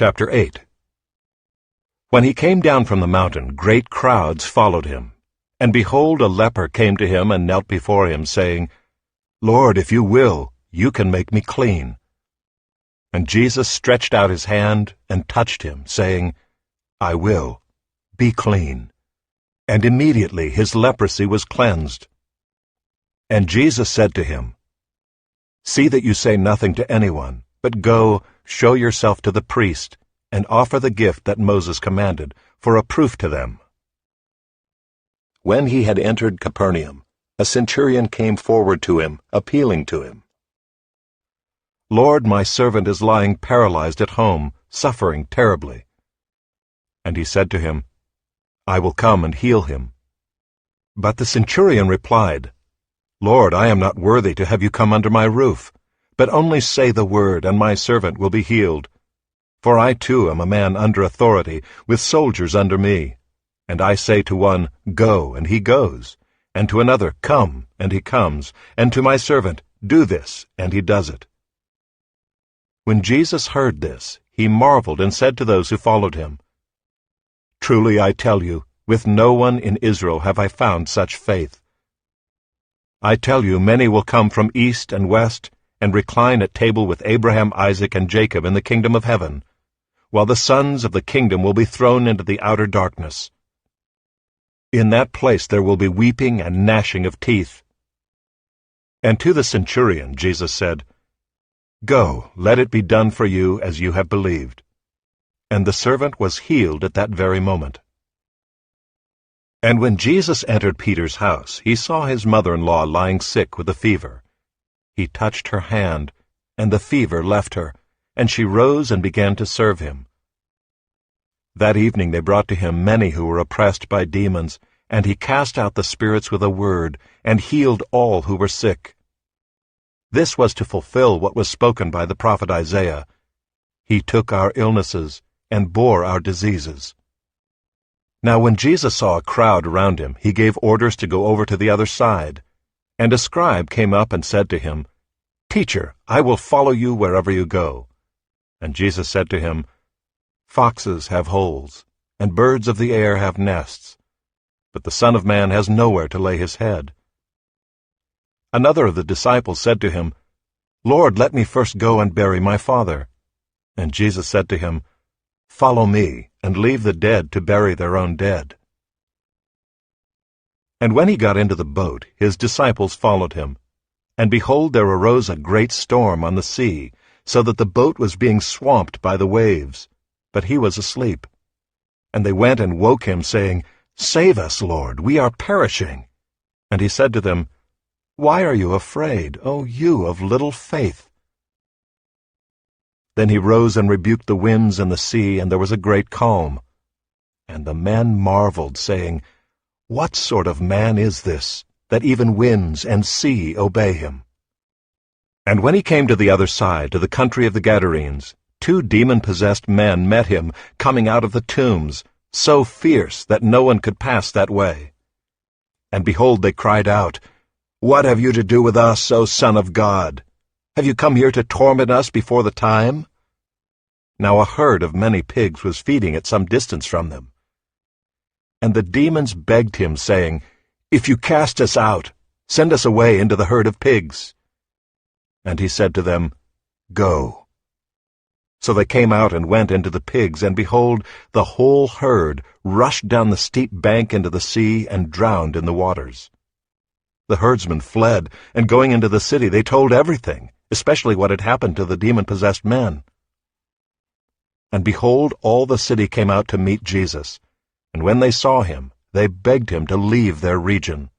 Chapter 8. When he came down from the mountain, great crowds followed him. And behold, a leper came to him and knelt before him, saying, Lord, if you will, you can make me clean. And Jesus stretched out his hand and touched him, saying, I will, be clean. And immediately his leprosy was cleansed. And Jesus said to him, See that you say nothing to anyone, but go, show yourself to the priest, and offer the gift that Moses commanded, for a proof to them. When he had entered Capernaum, a centurion came forward to him, appealing to him. Lord, my servant is lying paralyzed at home, suffering terribly. And he said to him, I will come and heal him. But the centurion replied, Lord, I am not worthy to have you come under my roof, but only say the word, and my servant will be healed. For I too am a man under authority, with soldiers under me. And I say to one, Go, and he goes, and to another, Come, and he comes, and to my servant, Do this, and he does it. When Jesus heard this, he marveled and said to those who followed him, Truly I tell you, with no one in Israel have I found such faith. I tell you, many will come from east and west, and recline at table with Abraham, Isaac, and Jacob in the kingdom of heaven, while the sons of the kingdom will be thrown into the outer darkness. In that place there will be weeping and gnashing of teeth. And to the centurion Jesus said, Go, let it be done for you as you have believed. And the servant was healed at that very moment. And when Jesus entered Peter's house, he saw his mother-in-law lying sick with a fever. He touched her hand, and the fever left her, and she rose and began to serve him. That evening they brought to him many who were oppressed by demons, and he cast out the spirits with a word, and healed all who were sick. This was to fulfill what was spoken by the prophet Isaiah. He took our illnesses and bore our diseases. Now when Jesus saw a crowd around him, he gave orders to go over to the other side. And a scribe came up and said to him, Teacher, I will follow you wherever you go. And Jesus said to him, Foxes have holes, and birds of the air have nests, but the Son of Man has nowhere to lay his head. Another of the disciples said to him, Lord, let me first go and bury my father. And Jesus said to him, Follow me, and leave the dead to bury their own dead. And when he got into the boat, his disciples followed him. And behold, there arose a great storm on the sea, so that the boat was being swamped by the waves. But he was asleep. And they went and woke him, saying, Save us, Lord, we are perishing. And he said to them, Why are you afraid, O you of little faith? Then he rose and rebuked the winds and the sea, and there was a great calm. And the men marveled, saying, What sort of man is this, that even winds and sea obey him? And when he came to the other side, to the country of the Gadarenes, 2 demon-possessed men met him, coming out of the tombs, so fierce that no one could pass that way. And behold, they cried out, What have you to do with us, O Son of God? Have you come here to torment us before the time? Now a herd of many pigs was feeding at some distance from them. And the demons begged him, saying, If you cast us out, send us away into the herd of pigs. And he said to them, Go. So they came out and went into the pigs, and behold, the whole herd rushed down the steep bank into the sea and drowned in the waters. The herdsmen fled, and going into the city they told everything, especially what had happened to the demon-possessed men. And behold, all the city came out to meet Jesus, and when they saw him, they begged him to leave their region.